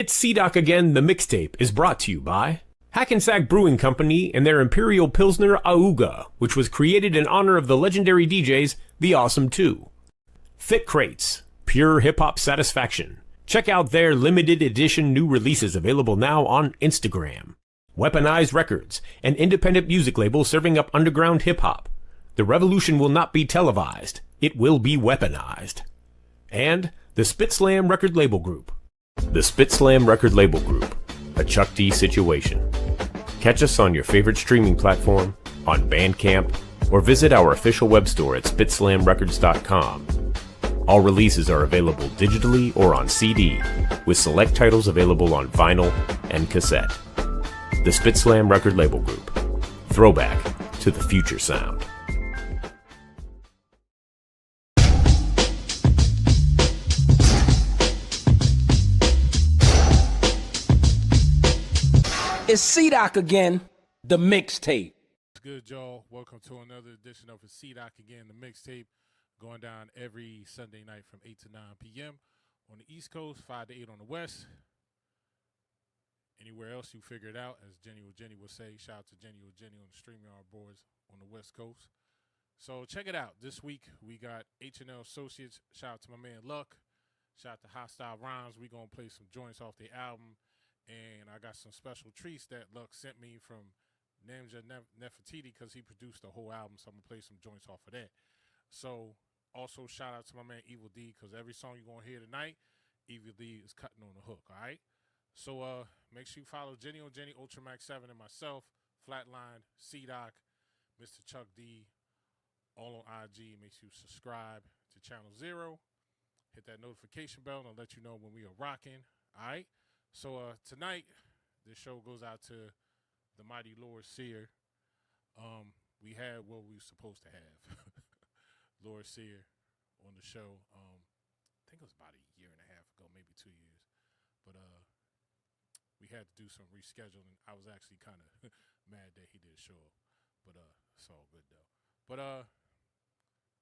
It's C-Doc Again, the mixtape is brought to you by Hackensack Brewing Company and their Imperial Pilsner Auga, which was created in honor of the legendary DJs The Awesome 2. Thick Crates, pure hip-hop satisfaction. Check out their limited edition new releases available now on Instagram. Weaponized Records, an independent music label serving up underground hip-hop. The revolution will not be televised, it will be weaponized. And the Spitslam Record Label Group. The Spitslam Record Label Group, a Chuck D situation. Catch us on your favorite streaming platform, on Bandcamp, or visit our official web store at spitslamrecords.com. All releases are available digitally or on CD, with select titles available on vinyl and cassette. The Spitslam Record Label Group. Throwback to the future sound. It's C-Doc Again, the mixtape. What's good, y'all? Welcome to another edition of C-Doc Again, the mixtape, going down every Sunday night from 8 to 9 p.m. on the East Coast, 5 to 8 on the West. Anywhere else, you figure it out, as Jenny will say. Shout out to Jenny on the StreamYard boards on the West Coast. So check it out. This week, we got H&L Associates. Shout out to my man Luck. Shout out to Hostile Rhymes. We going to play some joints off the album. And I got some special treats that Luck sent me from Namja Nefertiti because he produced the whole album, so I'm going to play some joints off of that. So also shout out to my man Evil D, because every song you're going to hear tonight, Evil D is cutting on the hook, all right? So make sure you follow Jenny on Jenny, Ultramax7, and myself, Flatline, C-Doc, Mr. Chuck D, all on IG. Make sure you subscribe to Channel 0. Hit that notification bell, and I'll let you know when we are rocking, all right? So tonight, this show goes out to the mighty Lord Sear. We had what we were supposed to have. Lord Sear on the show. I think it was about a year and a half ago, maybe 2 years. But we had to do some rescheduling. I was actually kind of mad that he didn't show up. But it's all good, though. But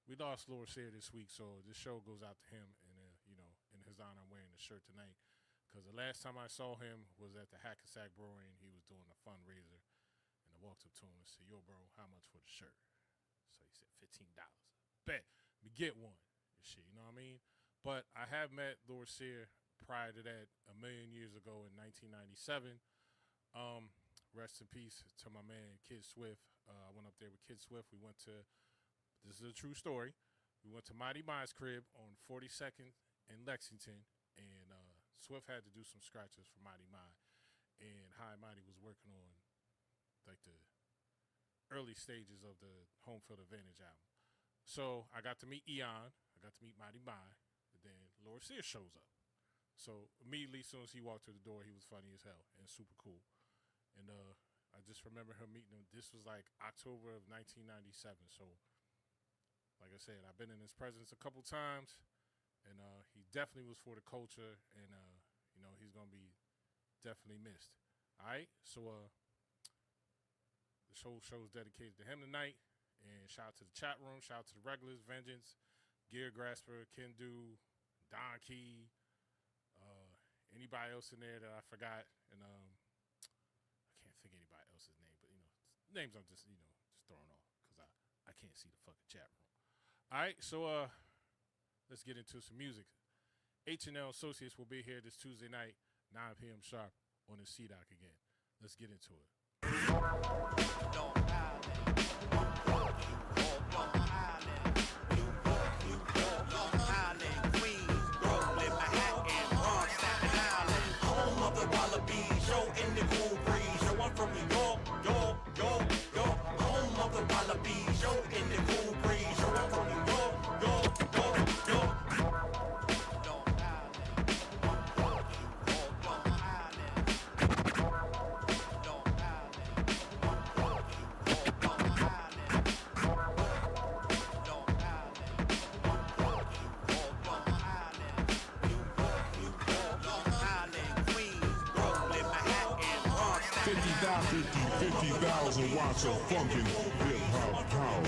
we lost Lord Sear this week, so this show goes out to him. And, in his honor, I'm wearing the shirt tonight. Because the last time I saw him was at the Hackensack Brewery, and he was doing a fundraiser. And I walked up to him and said, "Yo, bro, how much for the shirt?" So he said, $15. Bet. Me get one. And shit, you know what I mean? But I have met Lord Sear prior to that a million years ago in 1997. Rest in peace to my man, Kid Swift. I went up there with Kid Swift. We went to, this is a true story, we went to Mighty Mi's crib on 42nd in Lexington, and Swift had to do some scratches for Mighty Mi, and High Mighty was working on like the early stages of the Home Field Advantage album. So I got to meet Eon, I got to meet Mighty Mi, and then Lord Sear shows up. So immediately, as soon as he walked through the door, he was funny as hell and super cool. And I just remember him meeting him. This was like October of 1997. So, like I said, I've been in his presence a couple times. And he definitely was for the culture, and, he's going to be definitely missed. All right? So the show is dedicated to him tonight. And shout out to the chat room. Shout out to the regulars, Vengeance, Gear Grasper, Kendu, Don Key, anybody else in there that I forgot. And I can't think of anybody else's name. But, names I'm just throwing off because I can't see the fucking chat room. All right? So, let's get into some music. H&L Associates will be here this Tuesday night, 9 p.m. sharp, on the C-Doc Again. Let's get into it. Watch a funkin' hip-hop power.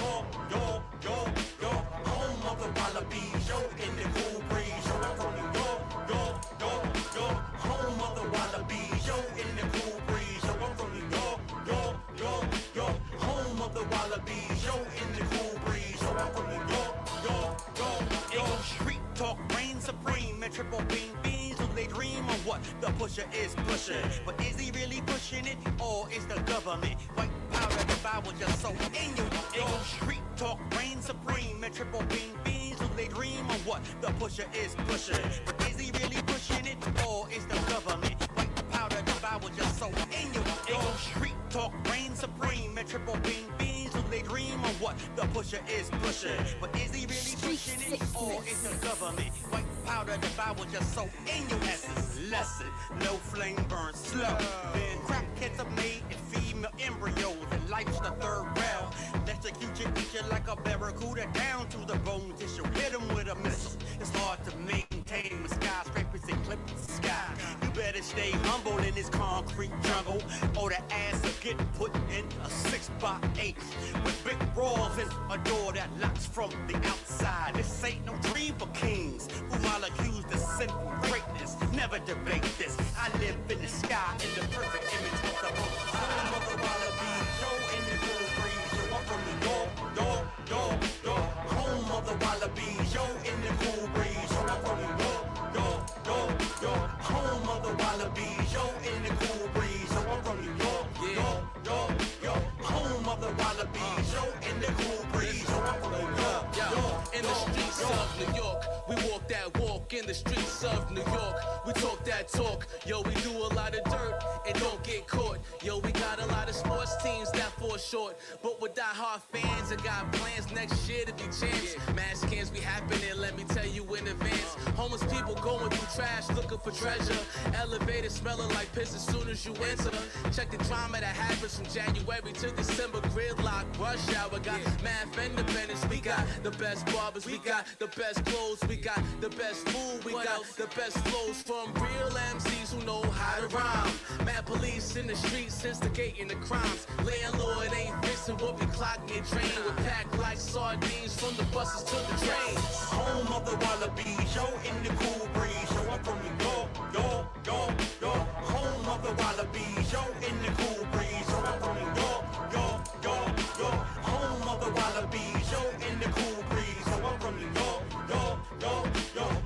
Home of the Wallabies, yo, in the cool breeze, yo, I'm from New York, home of the what the pusher is pushing. But is he really pushing it, or is the government? White powder devour your soul in your ego. Street talk reign supreme, and triple beam beans who they dream of what the pusher is pushing. But is he really pushing it, or is the government? White powder devour your soul in your ego. Street talk reign supreme, and triple beam beans who they dream of what the pusher is pushing. But is he really pushing it, or is the government? White powder devour your soul in your essence. Lesson, no flame burns slow. Then crackheads are made in female embryos, and life's the third rail. Electrocute you, eat you like a barracuda down to the bone tissue. Hit 'em with a missile. It's hard to maintain with skyscrapers eclipse the sky. You better stay humble in this concrete jungle, or the ass will get put in a 6x8 with big brawls and a door that locks from the outside. This ain't no dream for kings who all accused of sinful greatness. Never debate this. I live in the sky in the perfect image of the home of the wallabies. Show in the cool breeze. Yo, I'm from New York, home of the wallabies. Yo, in the cool breeze. Yo, I'm from New York, home of the wallabies. Yo, in the cool breeze. Yo, I'm from New York, home of the wallabies. Yo, in the cool breeze. Yo, I'm from New York, in the streets of New York. We walk that walk in the streets of New York. We talk that talk. Yo, we do a lot of dirt and don't get caught. Yo, we got a lot of sports teams that fall short. But with die-hard fans, I got plans next year to be champs. Mass cans be happening, let me tell you in advance. Homeless people going through trash looking for treasure. Elevators smelling like piss as soon as you enter. Check the drama that happens from January to December. Gridlock, rush hour, got mad fender benders. We got the best barbers, we got the best clothes, we got the best food, we got the best flows from real MCs who know how to rhyme. Mad police in the streets instigating the crimes. Landlord ain't fixing what we clocking and drain. We're packed like sardines from the buses to the trains. home of the wallabies. Yo, in the cool breeze. Yo, I'm from New York, home of the wallabies. Yo, in the cool breeze. Yo, I'm from New York, home of the wallabies. Yo, in the cool breeze. Yo, I'm from New York,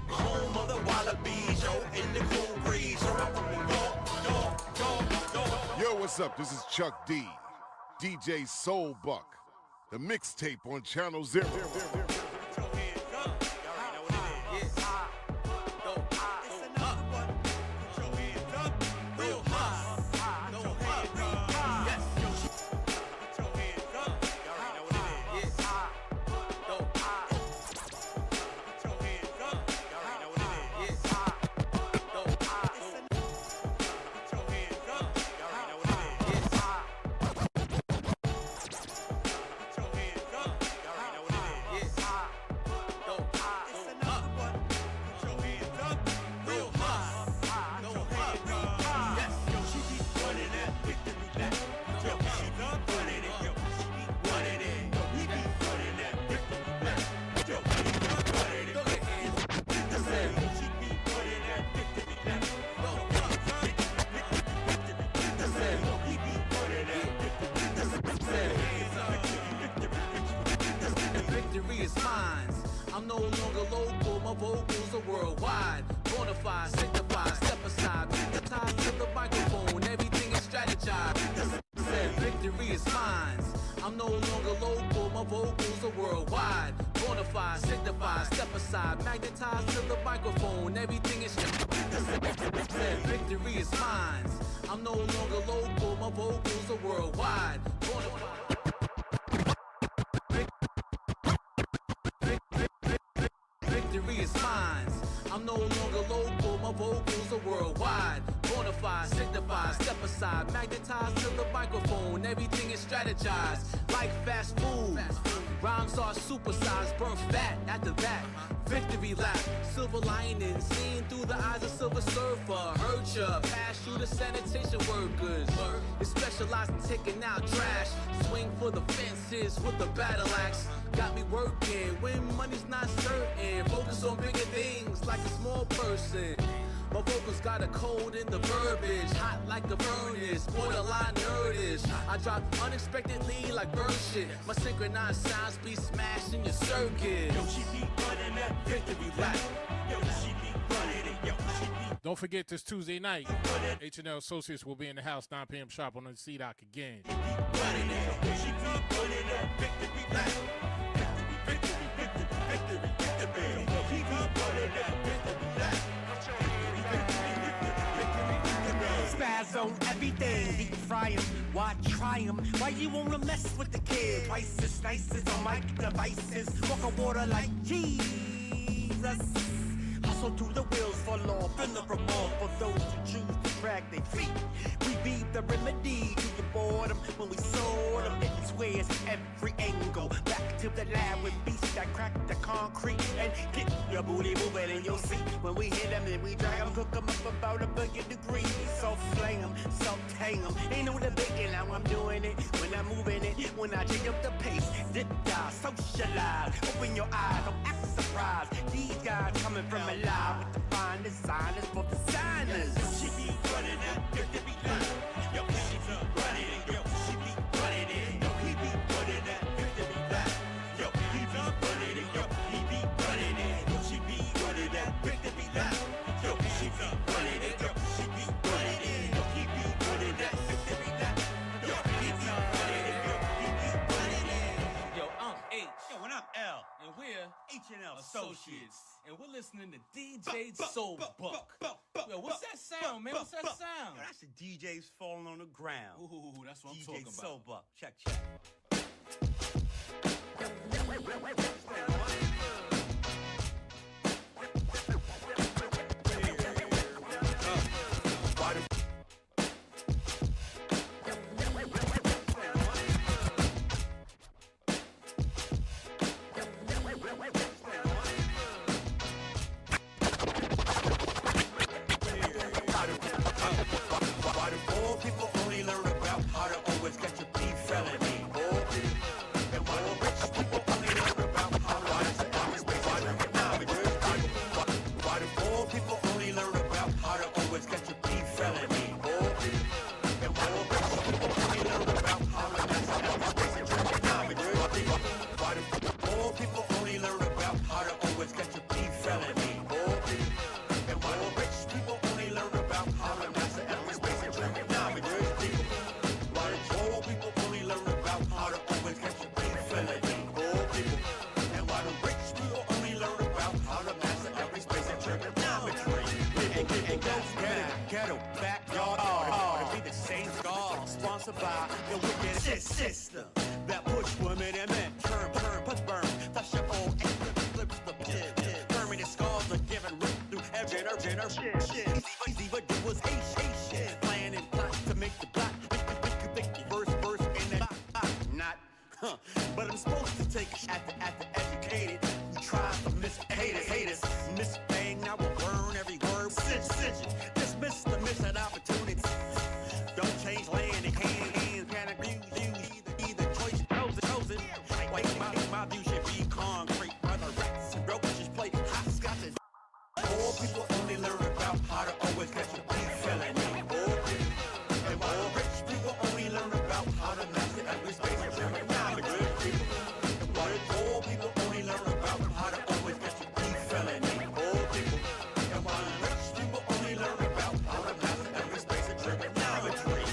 home of the wallabies. Yo, in the cool breeze. Yo, I'm from New York, Yo, what's up? This is Chuck D, DJ Soulbuck, the mixtape on Channel 0. I'm no longer local, my vocals are worldwide. Bonafide, signified, step aside, magnetized to the microphone, everything is strategized. Said victory is mine. I'm no longer local, my vocals are worldwide. Bonafide, signified, step aside, magnetized to the microphone, everything is strategized. Said victory is mine. I'm no longer local, my vocals are worldwide. Bonafide. Victory is mine. I'm no longer local, my vocals are worldwide. Bonafide, signified, step aside, magnetized to the microphone, everything is strategized. Like fast food, rhymes are supersized, burn fat after that. Victory lap, silver lining, seen through the eyes of Silver Surfer. Heard ya, pass through the sanitation workers. They specialize in taking out trash. Swing for the fences with the battle axe. Got me working when money's not certain. Focus on bigger things like a small person. My vocals got a code in the verbiage, hot like a furnace, borderline nerdish. I drop unexpectedly like bird shit. My synchronized sounds be smashing your circuit. Yo, she be running that victory lap. Yo, she be running it. Yo, she be Don't forget this Tuesday night, H&L Associates will be in the house 9 p.m. sharp on the C-Dock again. Spaz on everything, deep fry 'em. Why try 'em? Why you wanna mess with the kid? Twice as nice as on my devices. Walk on water like Jesus. Hustle through the wheels for law, feel the remorse for those who choose to drag their feet. We be the remedy to your boredom when we sold them. It squares every angle. Back to the lab with beasts that crack the concrete and get your booty moving in your seat. When we hit them and we drag them, cook them up about 1,000,000,000 degrees. So fling them, so tang them. Ain't no debating how I'm doing it. When I'm moving it, when I change up the pace, dip dive, socialize. Open your eyes, don't act surprised. These guys coming from alive with the fine designers for the signers. She be running that, get to be done. Yo, she be running it, yo, she be running it. Yo, he be running that, get to be done. Yo, he be running it, yo, he be running it. Yo, she be running that, get to be done. Yo, she be running it, yo, she be running it. Yo, he be running that, get to be done. Yo, he be running it, yo, he be running it. Yo, I'm H. Yo, and I'm L. And we're H&L Associates. And we're listening to DJ Soulbuck. Yo, what's that sound, man? What's that sound? Yo, that's the DJs falling on the ground. Ooh, that's what I'm DJ talking about. Soulbuck. Check, check. All people only learn about how to always catch a thief felony. And why the rich people only learn about how to rise to outer space and economics. Why do poor people only learn about how to always catch a thief felony? And why the rich people only learn about how to rise to outer space and economics. Why do poor people only learn about how to always catch a thief felony? And why the rich people only learn about how to rise to outer space and economics. Why do poor people only learn about how to always catch a thief felony? And why do rich people only learn about how to master every space and trigonometry? And ghetto backyard to be the same scar sponsored by the wicked system that push women and men turn, put burn, touch your old flips the pin. Permanent scars are given root through every generation. Easy but do was Haitian. Plan and plot to make the block. Think the verse in that not. But I'm supposed to take a shot at the educated who try to haters. Miss bang, now we'll burn every word. Sit. Dismiss the missed opportunity. Don't change land and hands. Can't abuse either choice chosen. Like my view should be concrete. Brother rats and roaches play hopscotch and poor people only learn about how to always catch a thief felony. And while rich people only learn about how to master every space and trigonometry. Why do poor people only learn about how to always catch a thief felony? And while rich people only learn about how to master every space and trigonometry.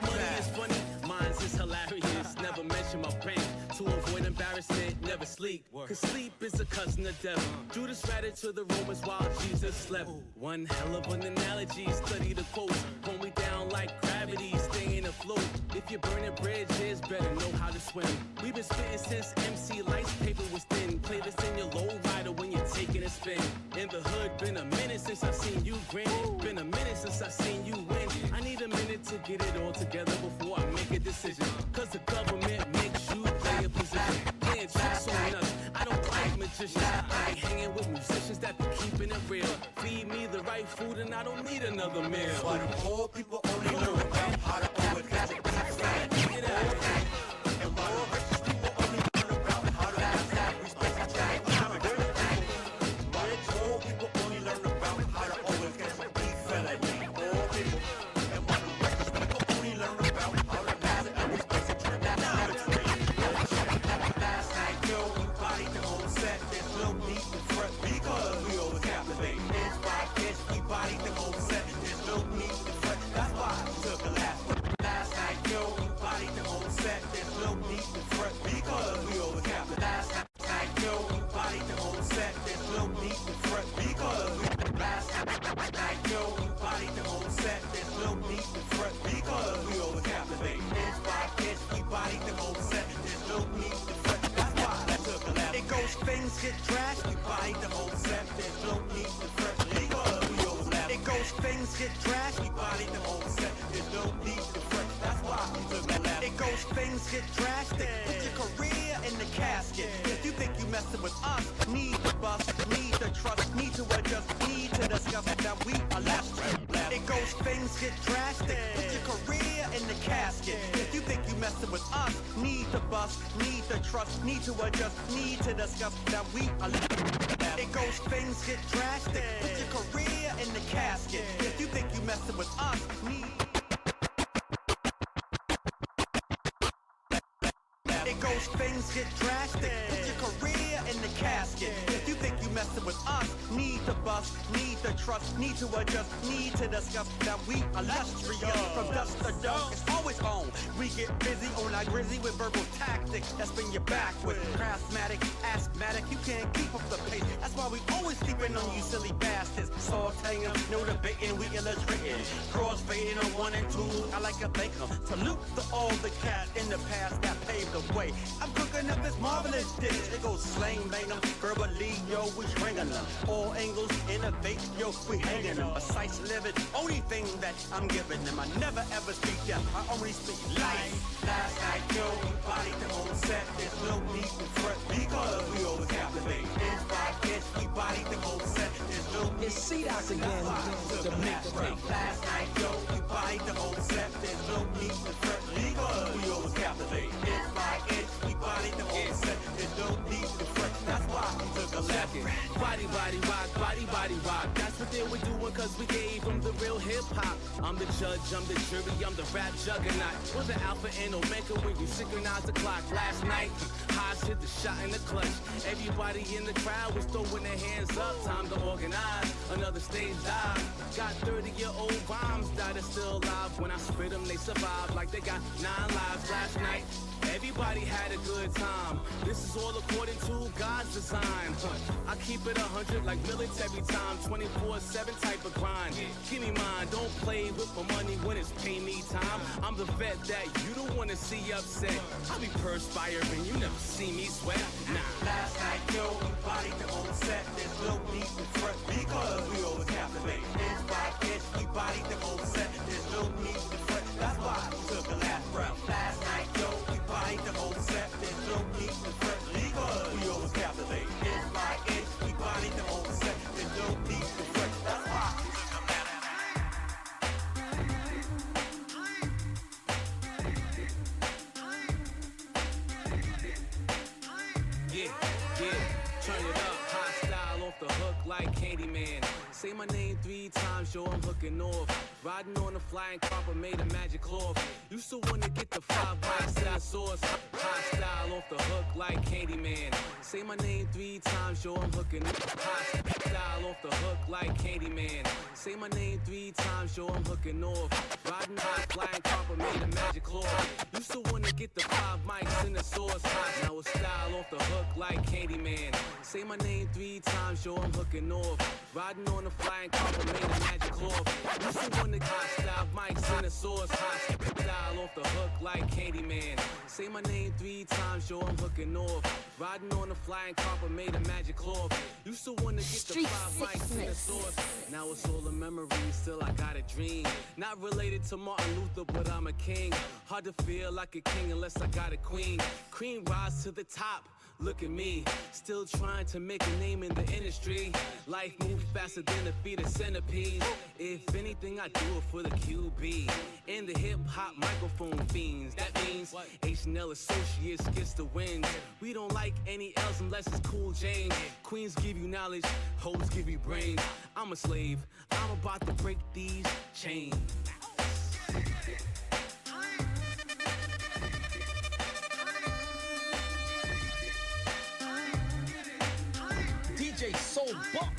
Money is funny, mine's is hilarious. Never mention my bank to avoid embarrassment. Never sleep, cause sleep is a cousin of death. Judas ratted to the Romans while Jesus slept. One hell of an analogy, study the quotes. Pull me down like gravity, staying afloat. If you're burning bridges, better know how to swim. We've been spitting since MC Lights paper was thin. Play this in your low rider when you're taking a spin. In the hood, been a minute since I've seen you grin. Been a minute since I've seen you win. I need a minute to get it all together before I make a decision. Cause the government makes you play a position. Playing tricks on us, I don't like magicians. I ain't hanging with musicians that be keeping it real. Feed me the right food and I don't need another meal. Why do poor people only learn about how to always catch a thief felony? And why do rich people only learn about how to master every space and trigonometry? Why do poor people only learn about how to always catch a thief felony? And why do rich people only learn about how to master every space and trigonometry? Last night, yo, we body the whole set. There's no need to fret because we always captivate. It's by this, we get trashed, we buy the whole set. There's no need to fret. We always laugh. It goes, things get trashed, we buy the whole set. There's no need to fret. That's why we took that laugh. It goes, things get drastic. Put your career in the casket. If you think you messing with us, need to bust, need to trust, need to adjust, need to discuss that we are less. It goes, things get drastic. Put your career in the casket. If you think you messing with us, need to bust, need to trust, need to adjust, need to discuss that we are less. It goes, things get drastic. Put your career in the casket. If you think you messing with us, need. It goes, things get drastic. Put your career in the casket. If you think you messing with us, need to bust, need to trust, need to adjust, need to discuss that we illustrious. From dusk to dawn, it's always on. We get busy on our grizzy with verbal tactics. That's been your back with craftmatic, asthmatic. You can't keep up the pace. That's why we always sleeping on you silly bastards. Sauteing them, no debating, we illustrating. Crossfading on 1 and 2. I like a bacon. Salute to all the cats in the past that paved the way. I'm cooking up this marvelous dish. It goes slang bang them, verbally, yo, we stringing them. All angles, innovate, yo, we hanging them. Precise living, only thing that I'm giving them. I never ever speak death, I only speak life. Last night, yo, we bodied the whole set. There's no need to fret because we always captivate. Inch by inch, we bodied the whole set. There's no need It's C-Doc again, the mixtape. Last night, yo, we bodied the whole set. There's no need to fret because we always captivate. Inch by inch, we bodied the whole set. There's no need to fret. That's why we took a left. Body, body, rock, body, body, rock. That's what they were doing cause we gave them the real hip-hop. I'm the judge, I'm the jury, I'm the rap juggernaut. We're the alpha and omega when you synchronize the clock. Last night, Haas hit the shot in the clutch. Everybody in the crowd was throwing their hands up. Time to organize, another stage dive. Got 30-year-old rhymes that are still alive. When I spit them, they survive like they got 9 lives. Last night, everybody had a good time. This is all according to God's design. I keep it 100 like military time, 24/7 type of grind. Give me mine, don't play with my money when it's pay me time. I'm the vet that you don't wanna see upset. I be perspiring, you never see me sweat. Nah. Last night, yo, we bodied the whole set. There's no need to fret because we always captivate. Inch by inch, we bodied the whole set. There's no need to fret. That's why we took the last breath. Last night, yo, we bodied the whole set. There's no need to fret because we always captivate. Inch by inch, we bodied the whole set. There's no need to fret. That's why we took the last Turn it up, hot style off the hook like Candyman. Say my name 3 times, yo, I'm hooking off. Riding on the flying carpet made of magic cloth. Used to wanna get the 5 bites in the sauce. Hot style off the hook like Candyman. Say my name 3 times, yo, I'm hooking off. Hot style off the hook like Candyman. Say my name 3 times, yo, I'm hooking off. Riding hot flying carpet made of magic cloth. Used to wanna get the 5 mics in the sauce. Hot now it's style off the hook like Candyman. Say my name 3 times, yo, I'm hooking off. Riding on the flying carpet made of magic cloth. Used to wanna get hot style mics in the sauce. Hot style off the hook like Candyman. Say my name 3 times, yo, I'm hooking off. Riding on the flying carpet made of magic cloth. Used to wanna get the 5 mics in the sauce. Now it's all a memory, still I got a dream. Not related to Martin Luther, but I'm a king. Hard to feel like a king unless I got a queen. Cream rise to the top. Look at me, still trying to make a name in the industry. Life moves faster than the feet of centipedes. If anything, I do it for the QB. And the hip-hop microphone fiends. That means H&L Associates gets the win. We don't like any L's unless it's Cool James. Queens give you knowledge, hoes give you brains. I'm a slave, I'm about to break these chains. DJ Soulbuck.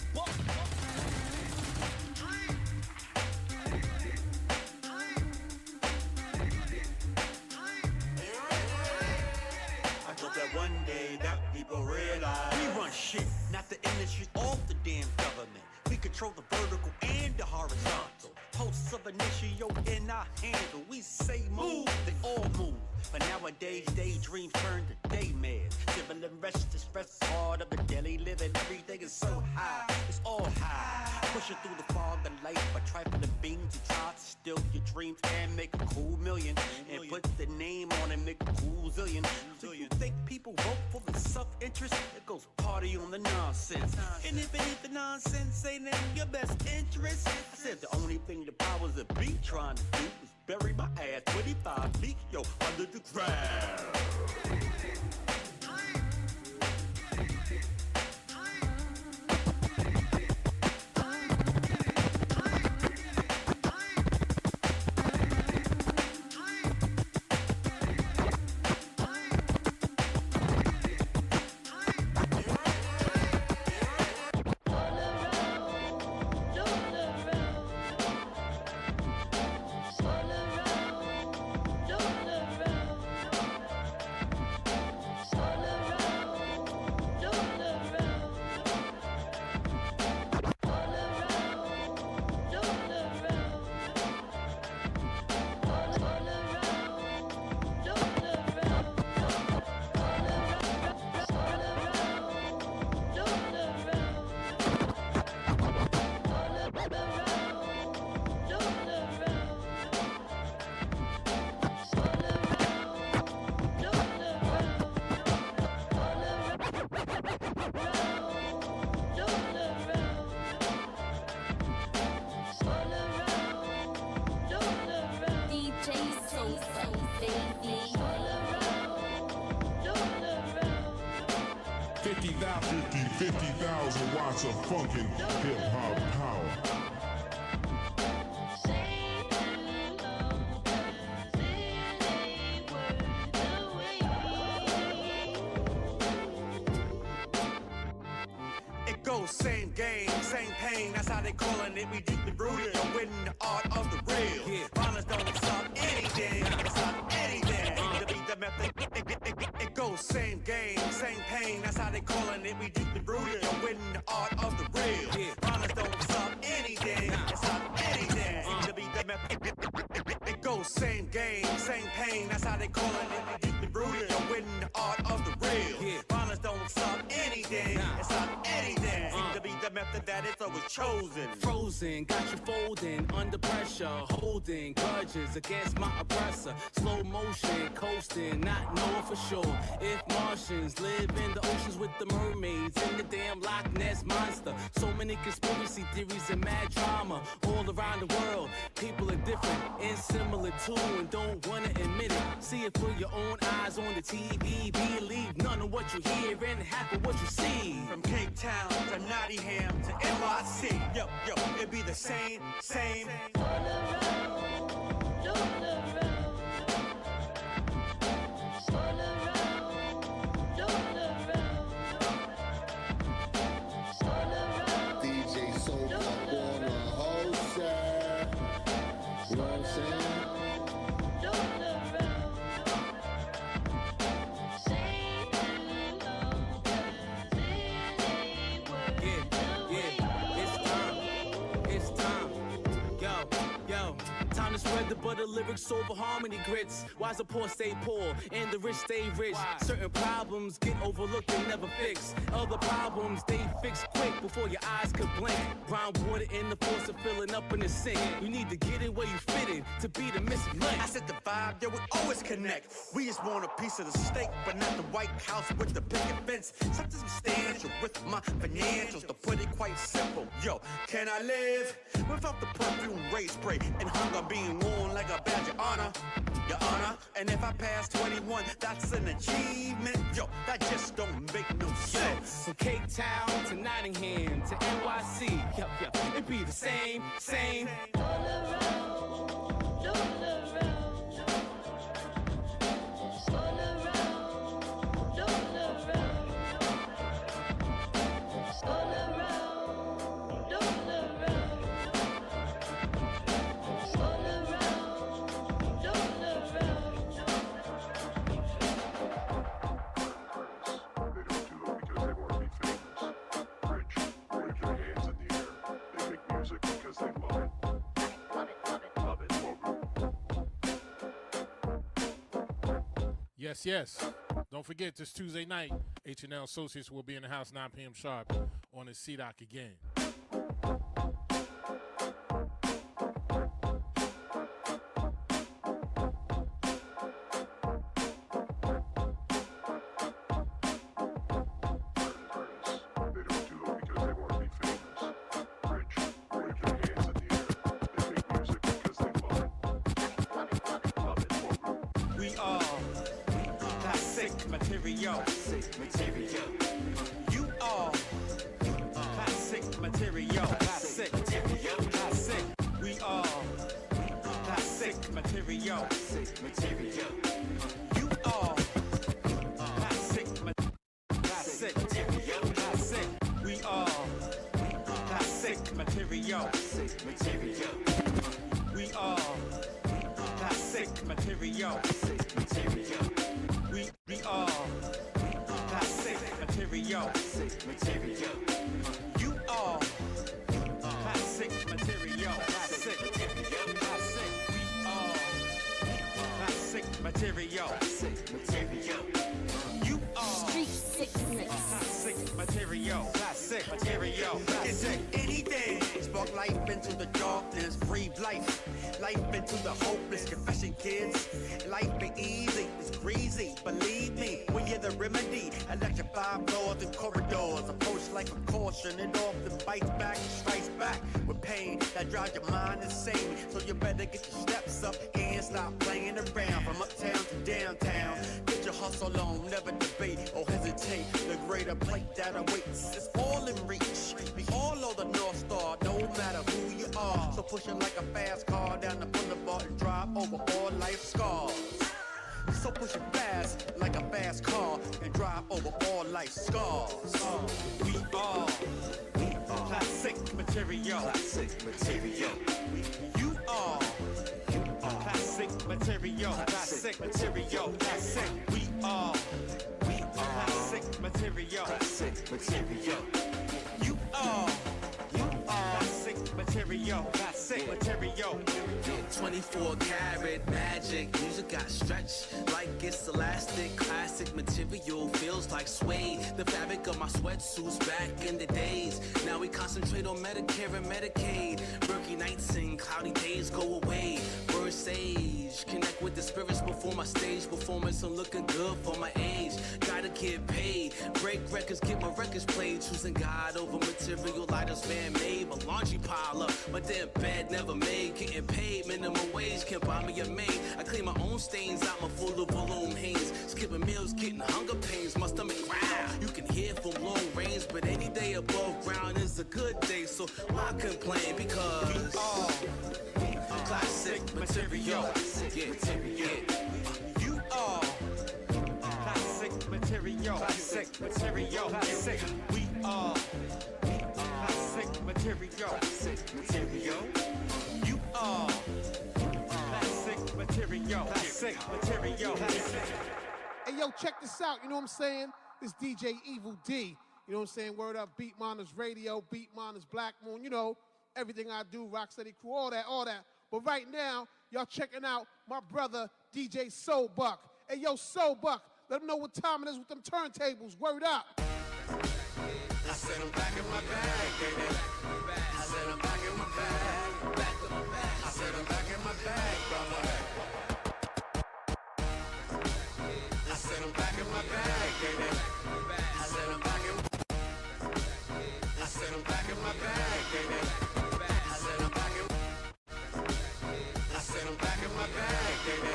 I hope that one day that people realize we run shit, not the industry, off the damn government. We control the vertical and the horizontal. Posts of initio in our handle. We say move, they all move. But nowadays, daydreams turn to daymares. Civil unrest, express part of the daily living. Everything is so high, it's all high. Pushing through the fog of life, but try for the beans and try to steal your dreams and make a cool million. And put the name on and make a cool zillion. So you think people vote for the self-interest? It goes party on the nonsense. And if it ain't the nonsense, ain't in your best interest. I said the only thing the powers that be trying to do is bury my ass 25 feet, yo, under the ground. 50,000 watts of funkin' hip-hop power. It goes same game, same pain, that's how they callin' it. We deeply rooted and winning the art of the real. Violence don't stop anything, stop anything. To be the method, it goes same game, same pain, that's how they callin' it. We deeply rooted and winning the art of the real. Violence don't stop anything, stop anything. To be the method, it goes same game, same pain, that's how they callin' it. We deeply rooted and winning the art of the real. Violence don't stop anything, stop anything. To be the method that it's always chosen. Frozen, got you folding, under pressure, holding grudges against my oppressor. Slow motion, coasting, not knowing for sure if Martians live in the oceans with the mermaids in the damn Loch Ness monster. So many conspiracy theories and mad drama all around the world. People are different and similar too, and don't wanna admit it. See it for your own eyes on the TV. Believe none of what you hear and half of what you see. From Cape Town to Nottingham to NYC, yo, it be the same. DJ Soulbuck on a wholesale. You know what I'm saying? Time to spread the butter lyrics over harmony grits. Why's the poor stay poor and the rich stay rich? Certain problems get overlooked and never fixed. Other problems they fix quick before your eyes could blink. Brown water in the faucet filling up in the sink. You need to get it where you fit in to be the missing link. I said the vibe, yeah, we always connect. We just want a piece of the steak, but not the White House with the picket fence. Something substantial with my financials, to put it quite simple. Yo, can I live without the perfume ray spray and hunger being worn like a badge of honor? Your honor, and if I pass 21, that's an achievement. Yo, that just don't make no sense. From Cape Town to Nottingham to NYC, it be the same. All around. Because they love it. Yes, yes. Don't forget, this Tuesday night, H&L Associates will be in the house 9 p.m. sharp on the CDOC again. Material. You are classic material. Classic. We are classic material. You are classic We are classic material. We are classic material. We are classic material. You are classic material. We are classic material. You are Street sickness. classic material. Classic material. It's anything. Spark life into the darkness. Breathe life. Life into the hopeless. Confession, kids. Life ain't easy. It's greasy. Believe me. We are the remedy. Electrify floors and corridors. Approach life with caution. It often bites back and strikes back with pain that drives your mind insane. So you better get your steps up and stop playing around. From uptown to downtown. Get your hustle on. Never debate or hesitate. The greater plate that awaits is all in reach. We all know the North Star, no matter who you are. So pushing like a fast car down the boulevard and drive over all life scars. So push it fast like a fast car and drive over all life scars. We are classic material. Classic material. You are classic material. Classic material. Classic. We are classic material. Classic material. You are classic material. Classic material. 24 karat magic, music got stretched like it's elastic. Classic material feels like suede. The fabric of my sweatsuits back in the days. Now we concentrate on Medicare and Medicaid. Murky nights and cloudy days go away. Bird sage, connect with the spirits before my stage performance. I'm looking good for my age. Gotta get paid. Break records, get my records played. Choosing God over material, lighters man made. My laundry pile up, my damn bed never made. Getting paid, minimum wage can't buy me a maid. I clean my own stains out my full of balloon haze. Skipping meals, getting hunger pains. My stomach growl. You can hear from long range, but any day above ground is a good day. So why complain? Because classic material. Yeah. You are classic material. Classic material. Classic. We are classic material. Classic material. You are classic material. Classic material. Hey, yo, check this out, you know what I'm saying? This DJ Evil D, you know what I'm saying? Word up, Beat Miners Radio, Beat Miners Black Moon, you know, everything I do, Rocksteady Crew, all that. But right now, y'all checking out my brother, DJ Soulbuck. Hey, yo, Soulbuck, let them know what time it is with them turntables. Word up. I said I'm back in my bag, baby. I said I'm back in my bag. I said I'm back in my bag, brother. I said I'm back in my bag, baby. I said I'm back in. I said I'm back in my bag, baby. I said I'm back in. I said I'm back in my bag, baby.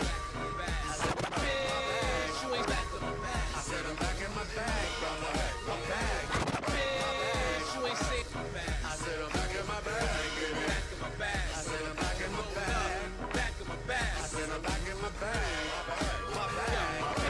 I said bitch, you ain't back in my bag. I said I'm back in my bag, brother. My bag. Bitch, you ain't safe. I said I'm back in my bag, baby. Back in my bag. I said I'm back in my bag. Back in my bag. I said I'm back in my bag. My bag.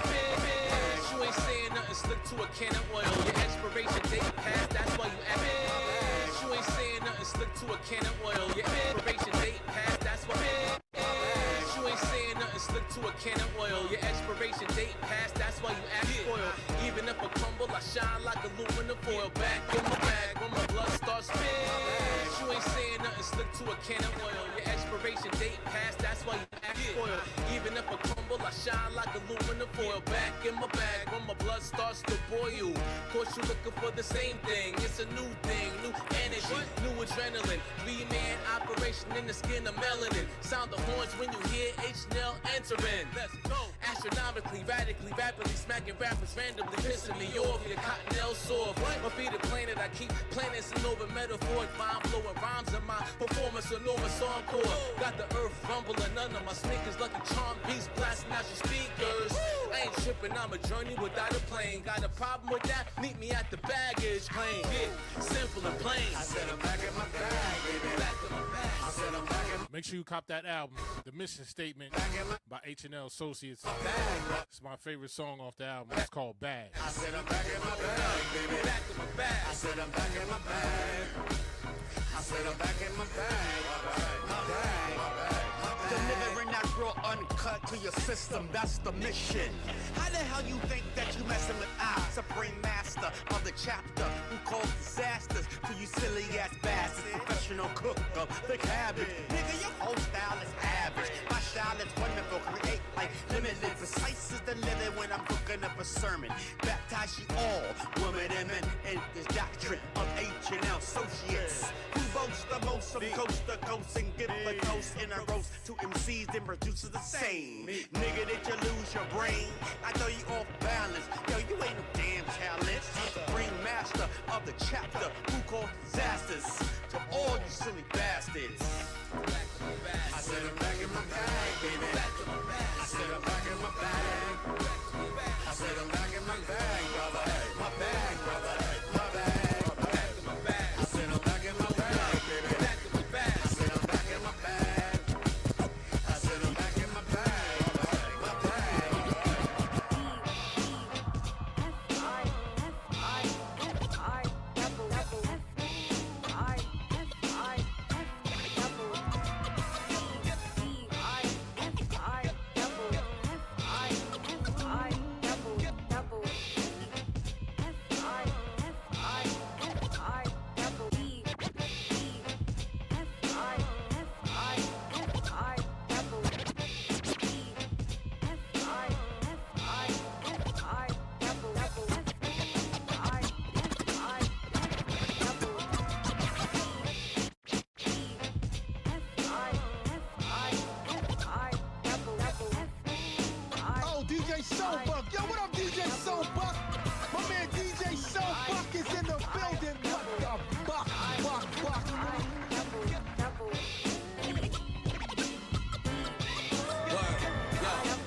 Bitch, you ain't saying nothing slick to a can of oil. Your expiration date passed, that's why you act. Bitch, you ain't saying nothing slick to a can of oil. Your expiration date passed, that's why. Bitch, you ain't saying nothing slick to a can of oil. Your expiration date passed, that's why you act spoiled. Even if I crumble, I shine like aluminum foil. Back in my bag when my blood starts spitting. You ain't saying nothing slick to a can of oil. Your expiration date passed, that's why you act spoiled. Even if I crumble, I shine like aluminum foil. Back in my bag when my blood starts to boil. Course you looking for the same thing. It's a new thing, new energy, new adrenaline. 3-man operation in the skin of melanin. Sound the horns when you hear H&L entering. Let's go. Astronomically, radically, rapidly smacking rappers randomly, pissing me off. Your cottonelle soft. My feet are planet. I keep planning some over metaphoric mind flowing rhymes in my performance. Enormous encore. Got the earth rumbling under my sneakers. Lucky Charm beats blasting out your speakers. I ain't tripping. I'm a journey without a plane. Got a problem with that? Meet me at the baggage claim. Yeah, simple and plain. I said I'm back in my bag, baby. Back in my bag. I said I'm back in my. Make sure you cop that album, The Mission Statement by H&L Associates. It's my favorite song off the album. It's called Bag. I said I'm back in my bag, baby. Back in my bag. I said I'm back in my bag. I said I'm back in my bag. My bag. Delivering that real uncut to your system, that's the mission. How the hell you think that you messing with I, supreme master of the chapter, who caused disasters to you silly ass bastards? Professional cook of thick habit. Nigga, your whole style is average. My style is wonderful, create like limited. Precise is the living when I'm cooking up a sermon. Baptize you all, women and men, in this doctrine of H&L Associates. Who boast the most from coast to coast and give the ghost in a roast to MCs and producers the same. Nigga, did you lose your brain? I know you off balance. Yo, you ain't no damn challenge. Supreme master of the chapter who caused disasters to all you silly bastards. I said I'm back in my bag, baby. I said I'm back in my bag. I said I'm back in my bag, brother. My bag, brother. My bag. I said I'm back in my bag, baby. I said I'm back in my bag. I said I'm back in my bag, my bag. DJ Soulbuck. Yo, what up, DJ Soulbuck? My man DJ Soulbuck is in the building. What the buck?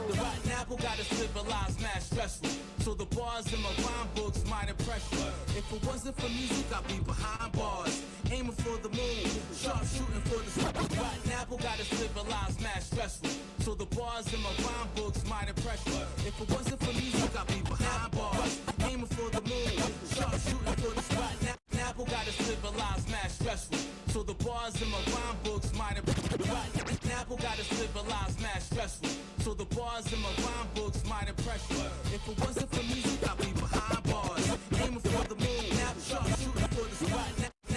The rotten apple got a civilized mass stressful. So the bars in my rhyme books might impress you. If it wasn't for music, I'd be behind bars. Aiming for the moon, sharp shooting for the sun. The rotten apple got a civilized mass stressful. So the bars in my rhyme books might impress you. If it wasn't for music, I'd be behind bars. Aiming for the moon, sharp shooting for the spot. Apple got a civilized mass stressful. So the bars in my rhyme books might impress you. Apple got a civilized mass stressful. So the bars in my rhyme books might impress you. If it wasn't for music, I'd be behind bars. Aiming for the moon, sharp shooting for the spot.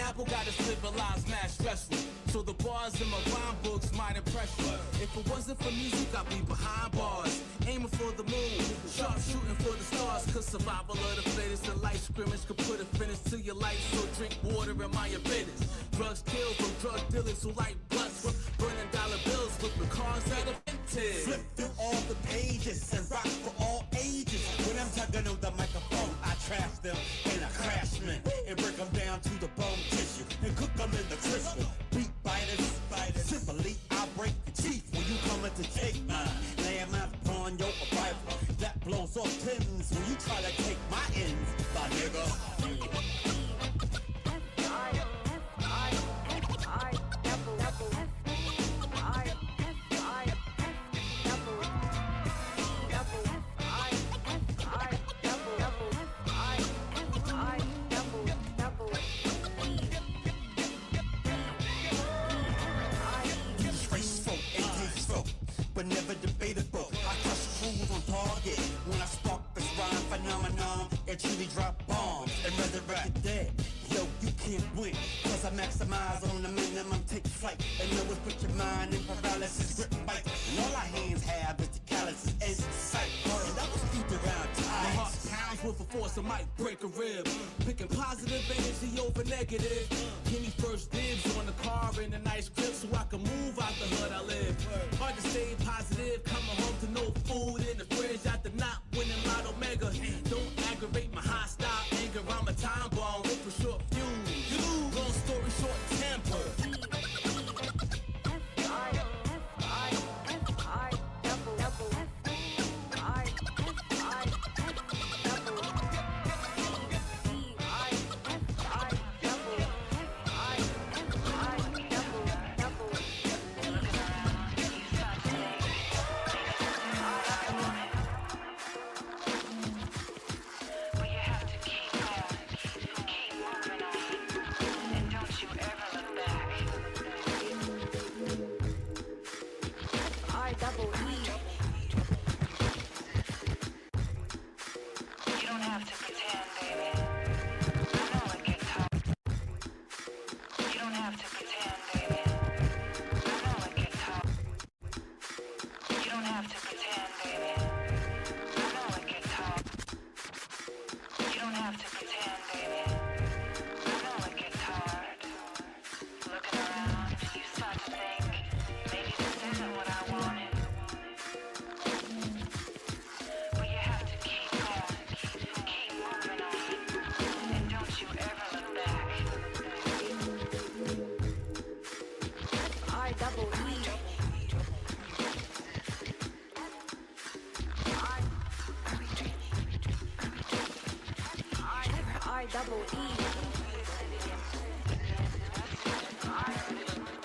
Apple got a civilized mass stressful. So the bars in my rhyme books might impress you. If it wasn't for music, I'd be behind bars. Aiming for the moon, sharp shooting for the stars. Cause survival of the fittest and life scrimmage could put a finish to your life. So drink water in my business. Drugs kill from drug dealers who like blunts from burning dollar bills with the cars that are vintage. Flip through all the pages and rock for all ages. When I'm tugging on the microphone, I trash them in a crashman and break them down to the bone tissue and cook them in the crystal. Beat biters, simply I break the teeth when you coming to take mine. Lay 'em out upon your arrival. That blows off tins when you try to take my ends, my nigga. But never debatable. I crush fools on target. When I spark this rhyme phenomenon, it truly drop bombs and resurrect the dead. Yo, you can't win, cause I maximize on the minimum, take flight. And always put your mind in paralysis, grip bite. And all our hands have is the calluses, edge cause I might break a rib. Picking positive energy over negative. Give me first dibs on the car and a nice grip so I can move out the hood I live. Hard to stay positive, coming home to no food in the fridge after not winning Lotto Mega. Don't aggravate my hostile anger, I'm a time bomb with a short fuse. Long story short, temper.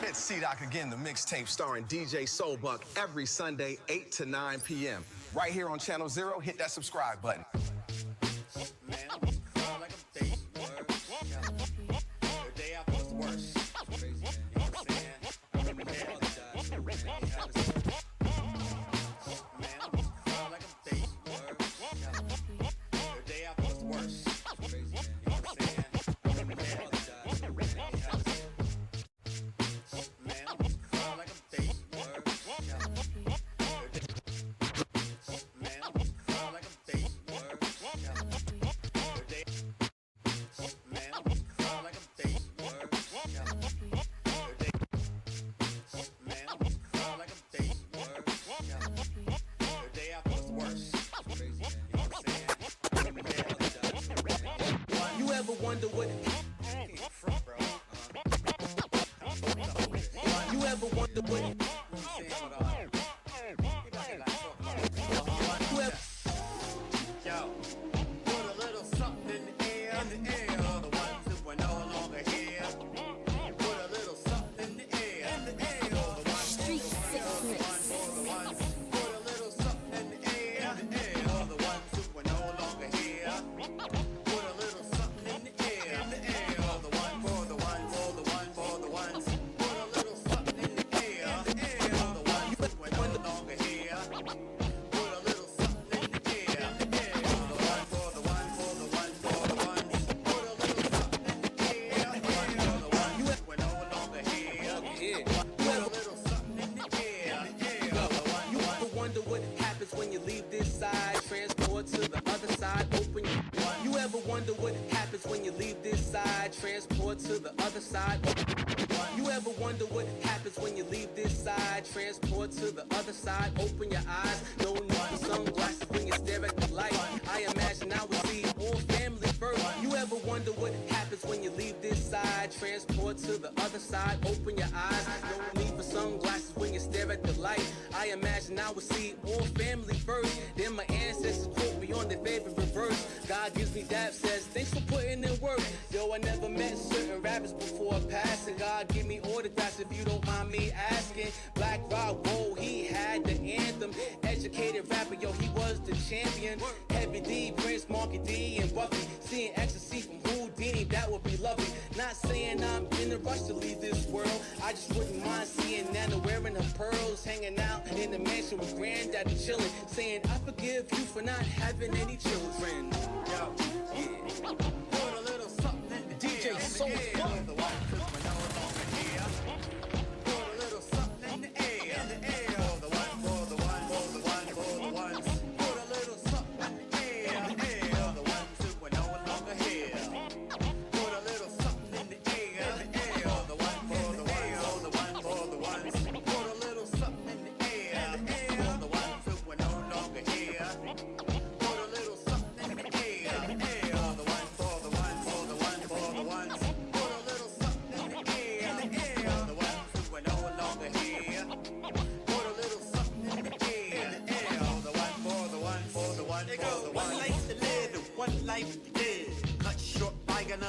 It's C-Doc again, the mixtape starring DJ Soulbuck every Sunday, 8 to 9 p.m. Right here on Channel 0, hit that subscribe button. Wonder what you ever wonder what yo, put a little something in the air, the ones who were no longer here. Put a little something in the air, the ones Street sickness. Put a little something in the air, the ones who were no longer here. Put a little something in the air, the one for the ones, for the one for the ones. Put a little something in the air, the ones who were no longer here. Put a little something in the air, the one for the one for the one for the ones. Put a little something in the air, the one who were no longer here. Put a little something in the air, the one. You ever wonder what happens when you leave this side, transport to the other side, open your. You ever wonder what happens when you leave this side, transport to the other side? You ever wonder what happens when you leave this side, transport to the other side? Open your eyes, no need for sunglasses when you stare at the light. I imagine I would see all family first. You ever wonder what happens when you leave this side, transport to the other side? Open your eyes, no need for sunglasses when you stare at the light. I imagine I would see all family first. Then my ancestors quote me on their favorite verse. God gives me dap, says thanks for putting in work. Yo, I never met certain rappers before passing. God give me autographs if you don't mind me asking. Black Rock, whoa, he had the anthem. Educated rapper, yo, he was the champion. Heavy D, Prince, Marky D, and Buffy. Seeing ecstasy from Houdini, that would be lovely. Not saying I'm in a rush to leave this world. I just wouldn't mind seeing Nana wearing her pearls, hanging out in the mansion with granddaddy chilling, saying I forgive you for not having any children. Yo, yeah. Put a little something in the DJ Soulbuck. The one who's no longer here. Put a little something in the air, the one for the one for the one for the ones. Put a little something in the air, the ones who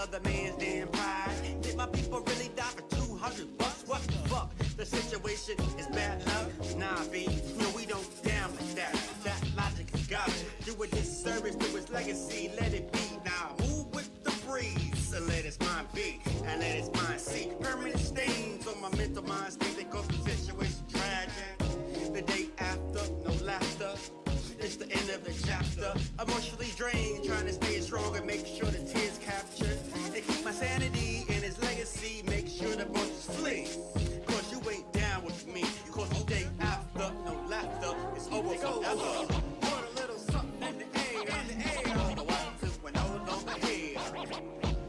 another man's damn pride. Did my people really die for $200? What the fuck? The situation is bad luck? Nah, B, no, we don't down with that. That logic is garbage. Do a disservice to its legacy, let it be. Now, who with the breeze? And let its mind be, and let its mind see. Permanent stains on my mental mind state that cause the situation tragic. The day after, no laughter. It's the end of the chapter. Emotionally drained, trying to stay strong and make sure the tears captured. And keep my sanity and his legacy. Make sure the bunches flee. Cause you ain't down with me. Cause the day after, no laughter. It's over forever. Put a little something in the air. All the while since we're no longer here.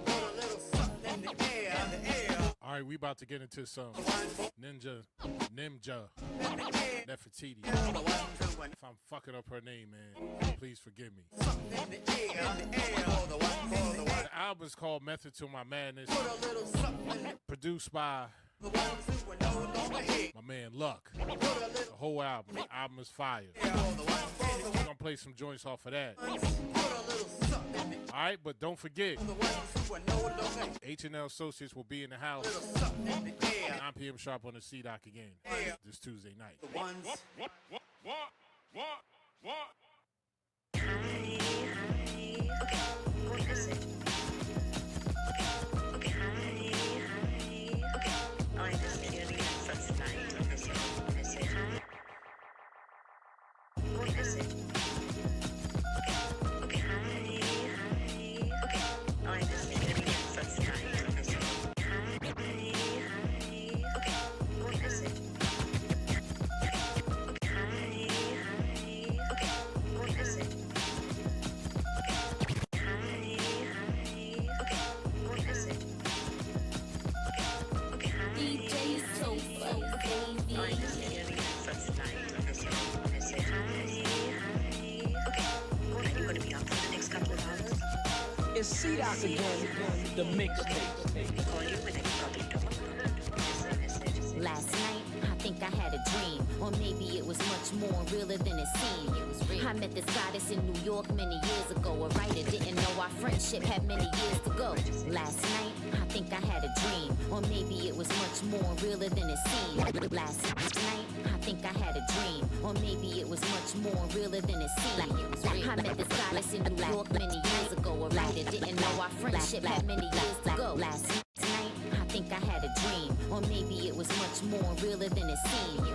Put a little something in the air. All right, we about to get into some Nimja Nefertiti. If I'm fucking up her name, man, please forgive me. The album is called Method to My Madness, produced by my man Luck. The whole album. The album is fire. We're gonna play some joints off of that. Alright, but don't forget, H&L Associates will be in the house 9 p.m. sharp on the C-Dock again this Tuesday night. It's C-Dock again, the mixtape. Last night, I think I had a dream, or maybe it was much more realer than it seemed. I met this goddess in New York many years ago. A writer didn't know our friendship had many years to go. Last night, I think I had a dream, or maybe it was much more realer than it seemed. Last night, I think I had a dream, or maybe it was much more realer than it seemed. I met this goddess in New York many years ago. A writer didn't know our friendship had many years to go. Last night, I think I had a dream, or maybe it was much more realer than it seemed.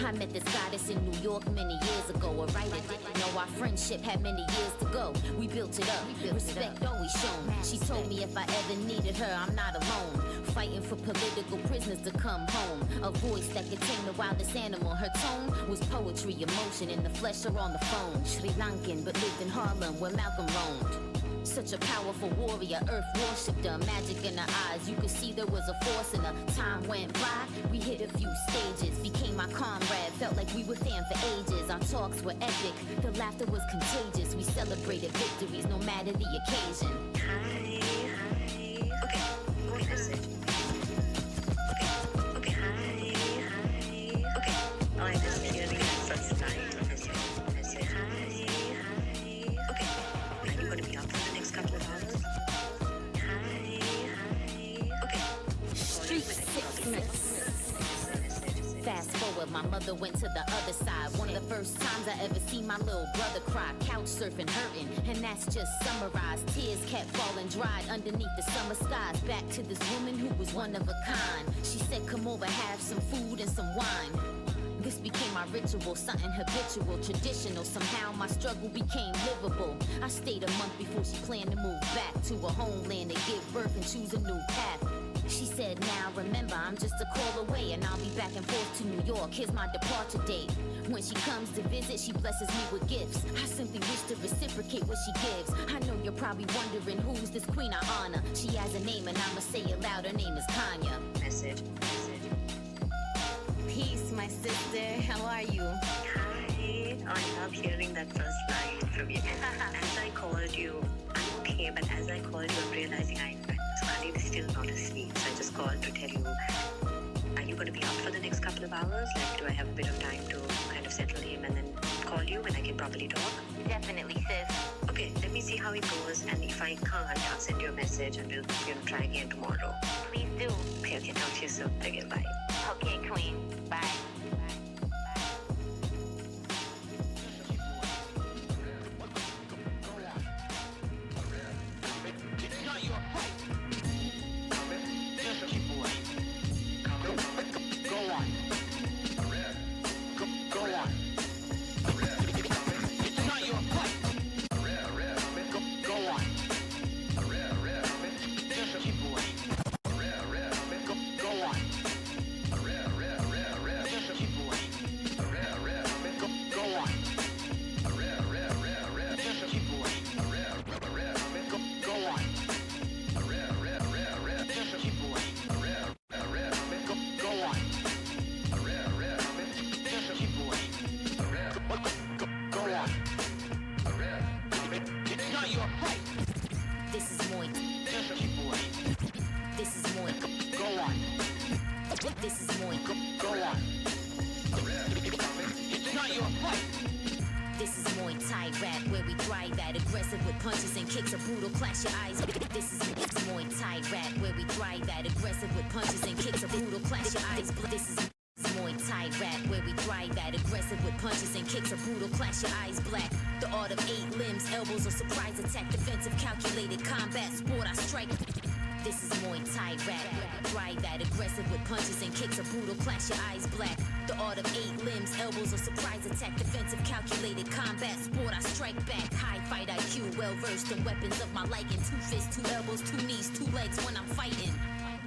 I met this goddess in New York many years ago. A writer didn't know our friendship had many years to go. We built it up, respect always shown. She told me if I ever needed her, I'm not alone. Fighting for political prisoners to come home. A voice that could tame the wildest animal. Her tone was poetry, emotion in the flesh or on the phone. Sri Lankan, but lived in Harlem where Malcolm roamed. Such a powerful warrior, earth worshipped her. Magic in her eyes, you could see there was a force in her. Time went by, we hit a few stages. Became my comrade, felt like we were fam for ages. Our talks were epic, the laughter was contagious. We celebrated victories, no matter the occasion. Fast forward, my mother went to the other side. One of the first times I ever seen my little brother cry. Couch surfing, hurting, and that's just summarized. Tears kept falling, dried underneath the summer skies. Back to this woman who was one of a kind. She said, come over, have some food and some wine. This became my ritual, something habitual, traditional. Somehow my struggle became livable. I stayed a month before she planned to move back to a homeland to give birth and choose a new path. She said, now remember, I'm just a call away and I'll be back and forth to New York. Here's my departure date. When she comes to visit, she blesses me with gifts. I simply wish to reciprocate what she gives. I know you're probably wondering who's this queen I honor. She has a name and I'ma say it loud, her name is Kanya. Message. Peace, my sister. How are you? Hi. I love hearing that first line from you. As I called you, I'm okay, but as I called you, I'm realizing Smiley is still not asleep. So I just called to tell you, are you going to be out for the next couple of hours? Like, do I have a bit of time to kind of settle him and then call you when I can properly talk? Definitely, sis. Okay, let me see how it goes, and if I can't, I'll send you a message and we'll try again tomorrow. Please do. Okay, talk to you soon. Okay, bye. Okay, Queen. Bye.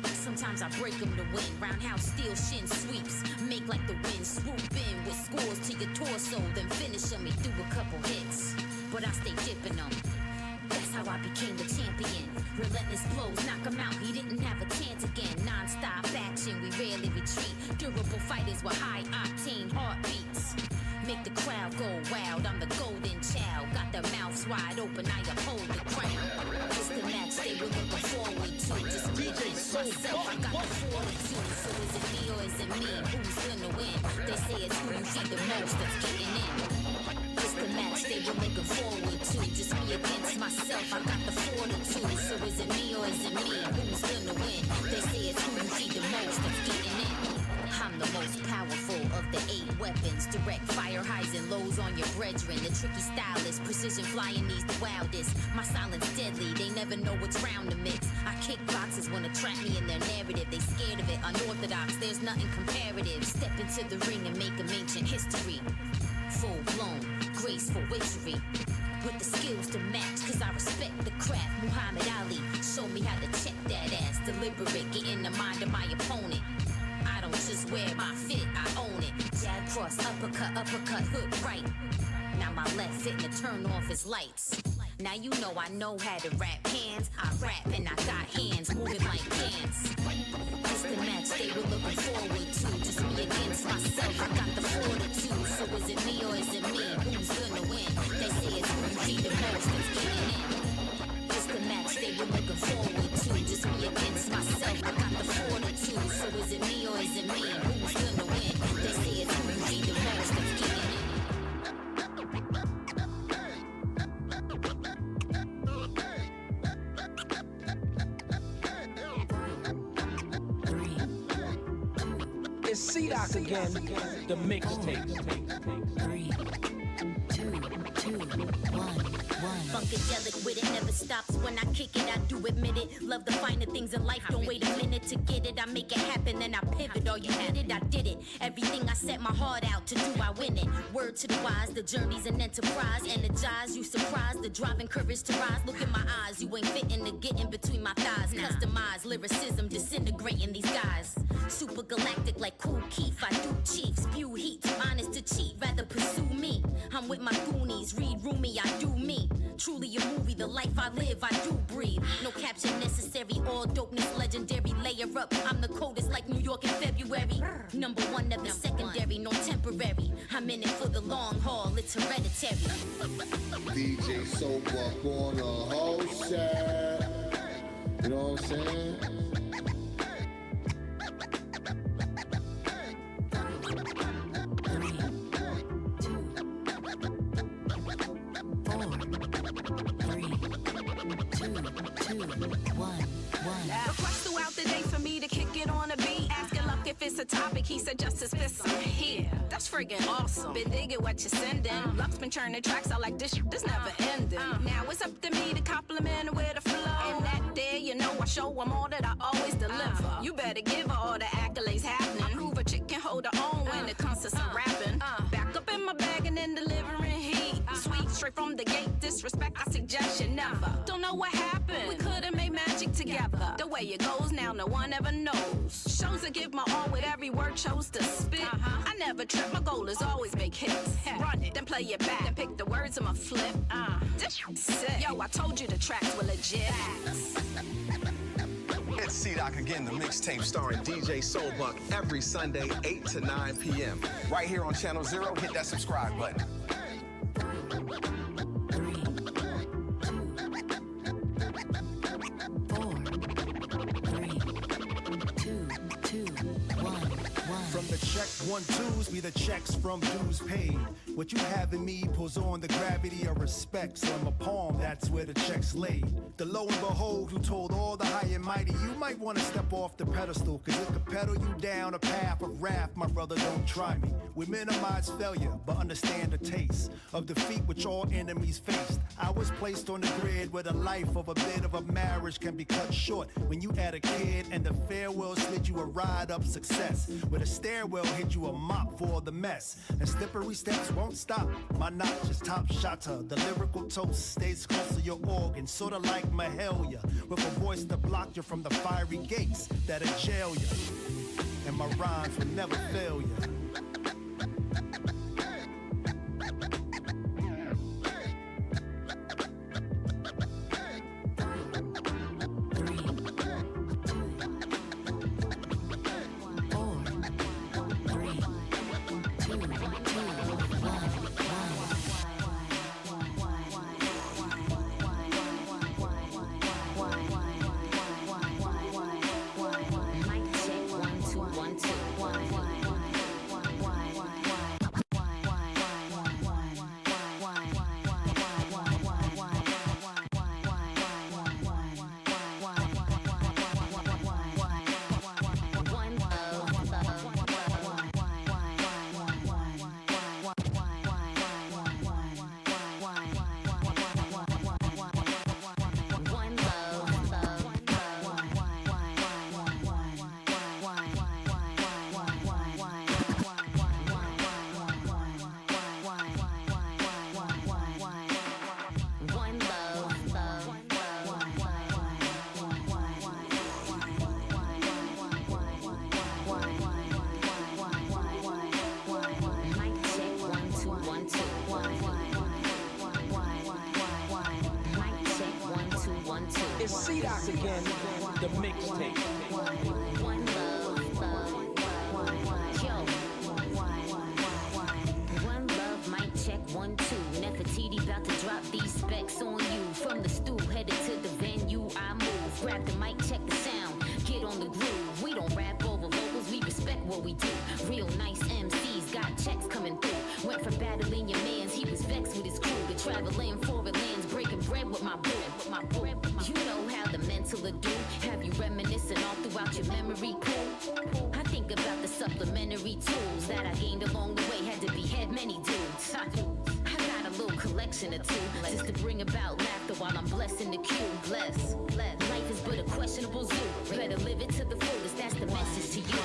Sometimes I break them to win. Roundhouse steel shin sweeps. Make like the wind. Swoop in with scores to your torso. Then finish them through a couple hits. But I stay dipping them. That's how I became the champion. Relentless blows knock him out. He didn't have a chance again. Non-stop action. We rarely retreat. Durable fighters with high octane heartbeats. Make the crowd go wild. I'm the golden child. Got their mouths wide open. I uphold the crown. It's the match they were looking forward to. Just me against myself. I got the fortitude. So is it me or is it me? Who's gonna win? They say it's who you feed the most that's getting in. It's the match they were looking forward to. Just me against myself. I got the fortitude. So is it me or is it me? Who's gonna win? They say it's who you feed the most that's getting in. I'm the most powerful of the 8 weapons. Direct fire highs and lows on your brethren. The tricky stylist, precision flying needs the wildest. My silence deadly, they never know what's round the mix. I kick boxes wanna trap me in their narrative. They scared of it, unorthodox, there's nothing comparative. Step into the ring and make them ancient history. Full blown, graceful witchery. With the skills to match, cause I respect the craft. Muhammad Ali, show me how to check that ass. Deliberate, get in the mind of my opponent. I don't just wear my fit, I own it. Jab cross, uppercut, hook right. Now my left fitting to turn off his lights. Now you know I know how to rap hands. I rap and I got hands moving like dance. It's the match they were looking forward to. Just me against myself, I got the fortitude. So is it me or is it me? Who's gonna win? They say it's who you feed the most that's getting in. It's the match they were looking forward to. Just me against myself, I got the fortitude. So is it me or is it me? Who's gonna win? They say it's who you feed the most that's getting in. It's C-Doc again, the mixtape. 3, 2, 1. Funkadelic with it, never stops when I kick it, I do admit it. Love the finer things in life, don't wait a minute to get it. I make it happen, then I pivot. All you did it, I did it. Everything I set my heart out to do, I win it. Word to the wise, the journey's an enterprise. Energize, you surprised, the driving courage to rise. Look in my eyes, you ain't fitting to get in between my thighs. Customize, lyricism, disintegrating these guys. Super galactic like Cool Keith, I do chief. Spew heat, honest to cheat, rather pursue me. I'm with my Goonies, read roomy, I do me. Truly a movie, the life I live, I do breathe. No caption necessary, all dopeness legendary. Layer up, I'm the coldest like New York in February. Number 1, never secondary, no temporary. I'm in it for the long haul, it's hereditary. DJ Soulbuck on the whole set. You know what I'm saying? said Justice Fist, I'm here. That's friggin' awesome. Been digging what you're sending. Luck's been churning tracks out like this never ending. Now it's up to me to compliment with a flow. And that day, you know I show them all that I always deliver. You better give her all the accolades happening. Prove a chick can hold her own when it comes to some rapping. Back up in my bag and then delivering heat. Sweet, straight from the gate. Disrespect, I suggest you never. Don't know what happened. We could've made magic together. The way it goes now, no one ever knows. Shows that give my all with every word chose to spit. I never trip, my goal is always make hits. Run it, then play it back, then pick the words of my flip. This sick. Yo, I told you the tracks were legit. It's C-Doc again, the mixtape starring DJ Soulbuck every Sunday, 8 to 9 p.m. Right here on Channel 0, hit that subscribe button. From the check 1-2s be the checks from dues paid. What you have in me pulls on the gravity of respect. So in my palm, that's where the check's laid. The lo and behold, who told all the high and mighty, you might want to step off the pedestal, cause it could pedal you down a path of wrath. My brother, don't try me. We minimize failure, but understand the taste of defeat which all enemies faced. I was placed on the grid where the life of a bit of a marriage can be cut short when you add a kid, and the farewell slid you a ride up success. With a stairwell hit you a mop for the mess, and slippery steps won't stop. My notch is top shotter. The lyrical toast stays close to your organ, sorta like Mahalia, with a voice to block you from the fiery gates that'll jail you. And my rhymes will never fail you. It's C-Doc again, the mixtape. One love, mic check 1, 2. Nefertiti about to drop these specs on you. From the stool headed to the venue, I move. Grab the mic, check the sound, get on the groove. We don't rap over vocals, we respect what we do. Real nice MCs got checks coming through. Went from battling your mans, he was vexed with his crew. To traveling foreign lands, breaking bread with my boo. You know how the mental are do. Have you reminiscing all throughout your memory pool? I think about the supplementary tools that I gained along the way. Had to behead many dudes. I got a little collection or two just to bring about laughter while I'm blessing the queue. Bless. Life is but a questionable zoo. Better live it to the fullest. That's the message to you.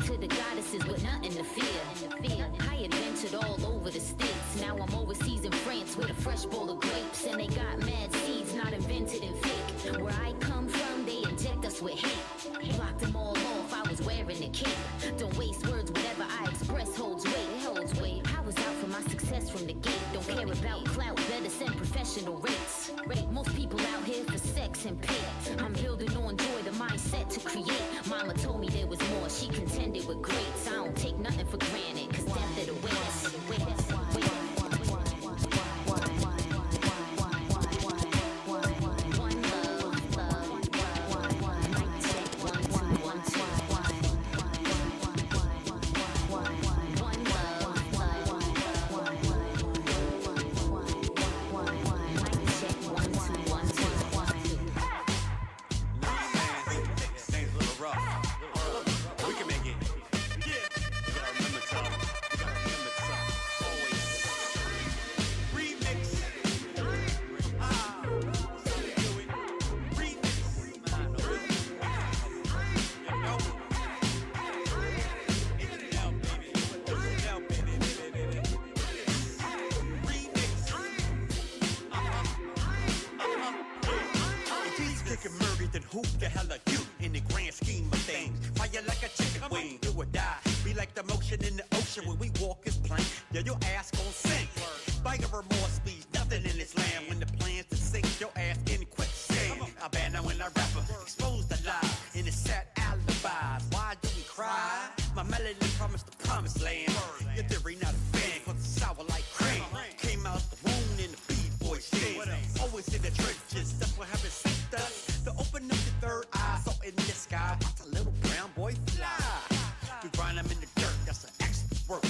To the goddesses with nothing to fear. I adventured all over the states. Now I'm overseas in France with a fresh bowl of grapes. And they got mad seeds not invented and fake. Where I come from, they inject us with hate. Blocked them all off, I was wearing a cape. Don't waste words, whatever I express holds weight. I was out for my success from the gate. don't care about clout, better send professional rates. Most people out here for sex and pay. I'm building on joy, the mindset to create. Mama told me there was more, she contended with greats. I don't take nothing for granted, cause death of the witness. Who the hell are you in the grand scheme of things? Fire like a chicken wing, do or die. Be like the motion in the ocean when we walk is plain. Yeah, your ass gon' sink. Fire remorse means nothing in this land. When the plans to sink your ass in quicksand. I ban now when I rapper expose the lie in the set alibis. Why do we cry? My melody promised the promised land. Your theory not a fan, cause it's sour like cream. Came out the womb in the B-boy scene. Always in the trenches, that's what happens sent us. To open up your third eye, so in the sky, watch a little brown boy fly. We grind them in the dirt, that's an extra work.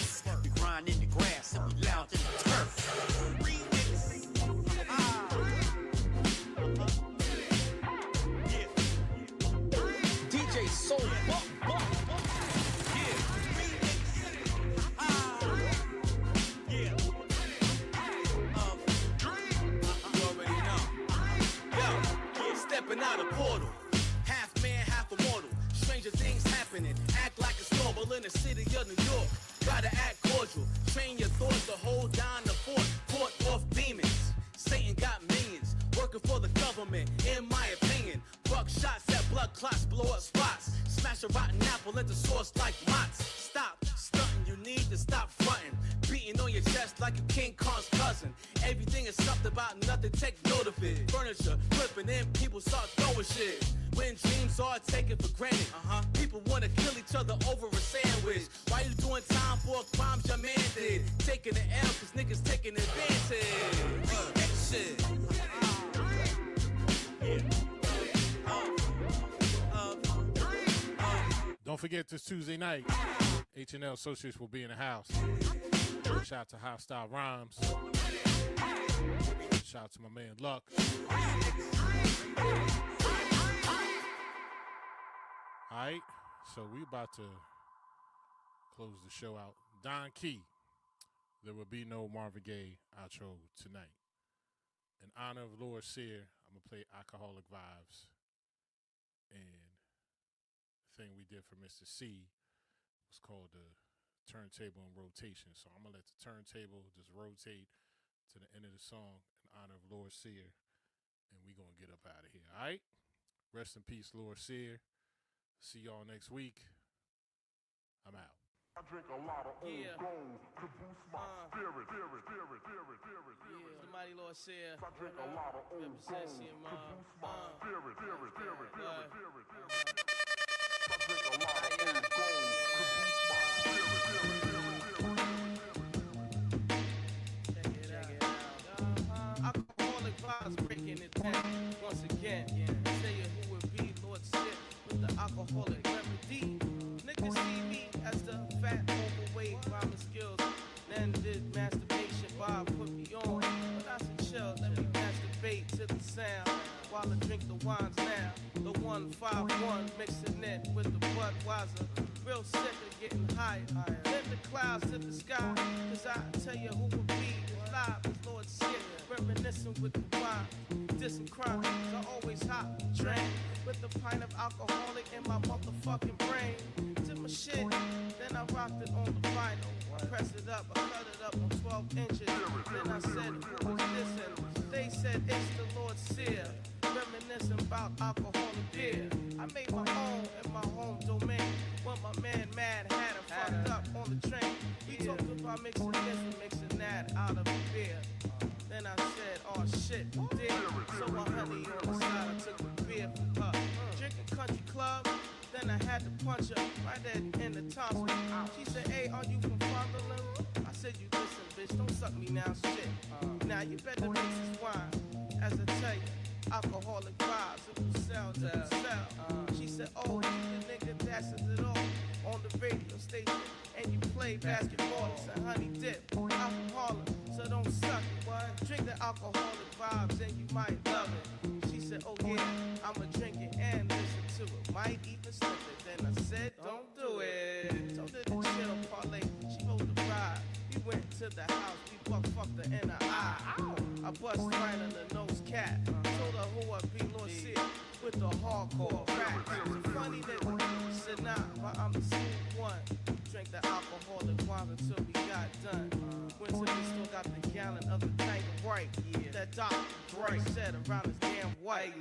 We grind in the grass and we lounge in the turf. DJ Soulbuck. Stepping out a portal, half man, half immortal. Stranger things happening, act like it's normal in the city of New York. Gotta act cordial, train your thoughts to hold down the fort, fought off demons. Satan got minions, working for the government, in my opinion. Buck shots at blood clots, blow up spots. Smash a rotten apple into sauce like Mott's. Stop stunting, you need to stop fronting. Beating on your chest like you King Kong's cousin. Everything is something about nothing, take note of it. Furniture, flipping in, people start throwing shit. When dreams are taken for granted, people wanna kill each other over a sandwich. Why you doing time for crimes your man did? Taking the L cause niggas taking advantage. Shit. Don't forget this Tuesday night, H&L Associates will be in the house. Shout out to Hostile Rhymes. Shout out to my man Luck. Alright, so we about to close the show out. Don Key, there will be no Marvin Gaye outro tonight. In honor of Lord Sear, I'm going to play Alcoholic Vibes. And the thing we did for Mr. C was called the turntable in rotation. So I'm going to let the turntable just rotate to the end of the song in honor of Lord Sear. And we going to get up out of here. All right? Rest in peace, Lord Sear. See y'all next week. I'm out. I drink a lot of old gold to boost my spirit. The mighty Lord Sear. I drink a lot of old gold to boost my spirit. I drink a lot of old gold to boost my Check it out. Alcoholic vibes breaking it down once again. Tell you who would be Lord Sear with the alcoholic remedy. Niggas see me as the fat, overweight, rhyming skills. Then did masturbation, Bob put me on. But I said chill, let me masturbate to the sound while I drink the wines now. The 151 mixing it with the Budweiser. Real sick of getting higher. Lift the clouds to the sky. Cause I tell you who would be alive as Lord Sear. Reminiscing with the wine. Dissing crimes are always hot. Drank with a pint of alcoholic in my motherfucking brain. Did my shit, then I rocked it on the vinyl. I pressed it up, I cut it up on 12 inches. Then I said, who was this? And they said, it's the Lord Sear. Reminiscing about alcohol and beer. I made my own in my home domain. When my man Mad had it fucked up on the train. We talked about mixing this and mixing that out of a beer. shit did. So a honey on the side, I took a beer from her. Drinking country club, then I had to punch her right there in the tonsil. She said, hey, are you from Fatherland? I said, you listen, bitch, don't suck me now, shit. Now you better mix this wine, as I tell you. Alcoholic vibes, it will sell, it will sell. She said, oh, you the nigga that says it all on the radio station, and you play basketball. I said, honey dip, alcoholic, so don't suck it. What? Drink the alcoholic vibes and you might love it. She said, oh yeah, I'ma drink it and listen to it. Might even slip it. Then I said, don't do it. Told her to chill, parlay. She rolled the ride. We went to the house, we fucked her in the eye. Ow. I bust right in the nose cat. Told her who I be, Lord see it, with the hardcore rap. It's a funny nigga. Said nah, but I'm the smooth one. Drank the alcoholic wine until we got done. Went to the store, got the gallon of the tank of right. That Dr. Dre said around his damn white.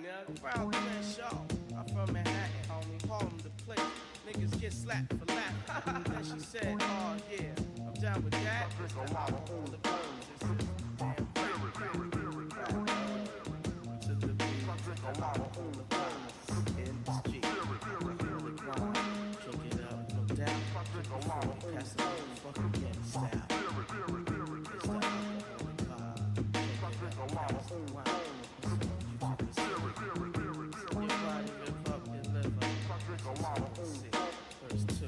Around Crenshaw, I'm from Manhattan, homie. Harlem the place. Niggas get slapped for laughing. Then she said, oh yeah, I'm down with that. It's the alcoholic bones. It's the damn to the beat. Alcoholic bones in the street. Alcoholic wine. Drink it up, no doubt. Pass the motherfucking again style. It's the alcoholic vibe. Alcoholic wine. Your body rip up your liver. Verse 2.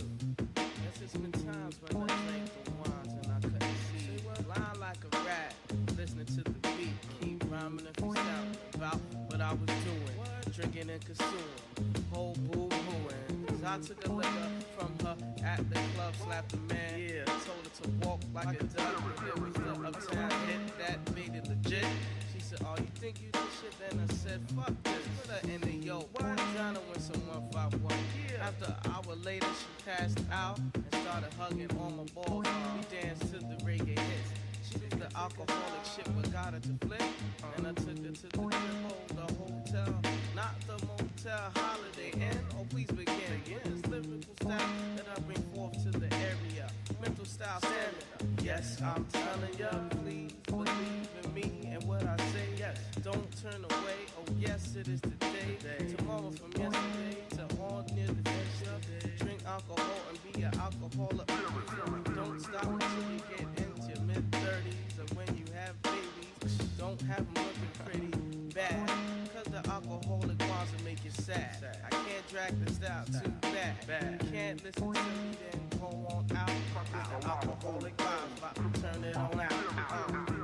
Guess it's been times when I drank the wines and I couldn't see. Lying like a rat, listening to the beat. Keep rhyming and freestyling about what I was doing. Drinking and consuming. Whole boo-hooing. Cause I took a liquor from her at the club, slapped the man. Yeah, told her to walk like a duck. It was the uptown hit that made it legit. She said, oh, you think you this shit? Then I said, fuck this. Put her in the yo. Why trying to win some 151? Yeah. After an hour later, she passed out and started hugging all my balls. We danced to the reggae hits. She did the alcoholic shit, but got her to flip. And I took her to the crib, the hotel, not the motel, Holiday Inn. Oh, please begin. This lyrical style that I bring forth to the area. Mental style stamina. Yes, I'm telling ya, please believe in me and what I say. Yes, don't turn away. Oh yes, it is today. Tomorrow from yesterday to all near the future. Drink alcohol and be an alcoholic. Don't stop until you get into your mid-30s, or when you have babies. Don't have them looking pretty bad, cause the alcoholic wants to make you sad. I can't drag this out too bad. You can't listen to me, then go on out. Alcoholic vibes, about to turn it on out.